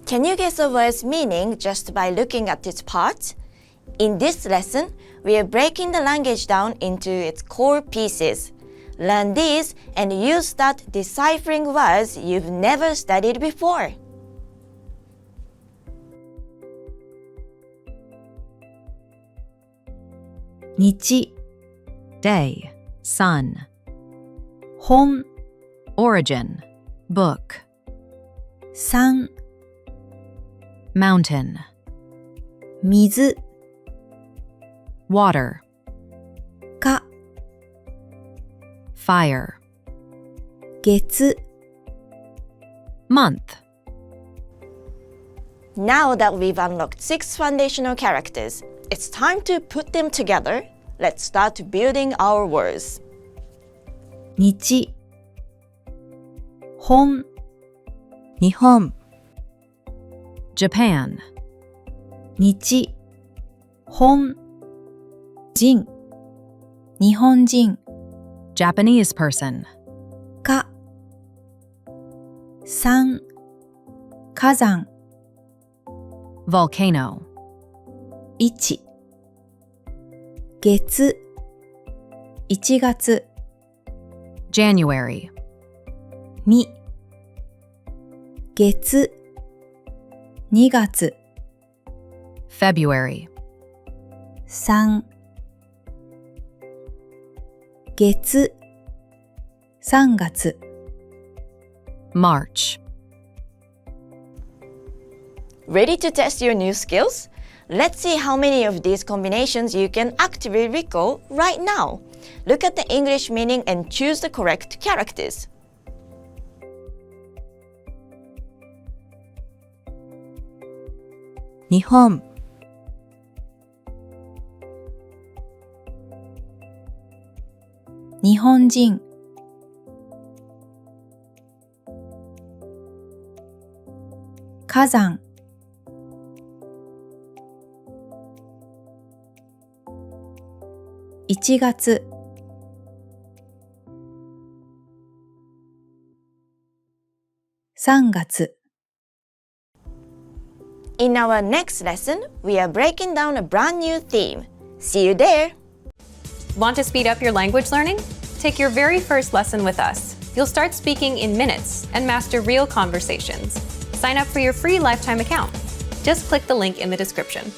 Can you guess a word's meaning just by looking at its parts? In this lesson, we are breaking the language down into its core pieces. Learn these and you'll start deciphering words you've never studied before. 日 day, sun. 本 Origin, book. 山 Mountain, 水 water. か Fire, 月 month. Now that we've unlocked 6 foundational characters, it's time to put them together. Let's start building our words. 日本日本 Japan, 日本人日本人 Japanese person. か山火山 Volcano, 1月1月 January, 2月2月 February, 3月3月 March. Ready to test your new skills? Let's see how many of these combinations you can actively recall right now. Look at the English meaning and choose the correct characters. 日本日本人火山1月3月 In our next lesson, we are breaking down a brand new theme. See you there! Want to speed up your language learning? Take your very first lesson with us. You'll start speaking in minutes and master real conversations. Sign up for your free lifetime account. Just click the link in the description.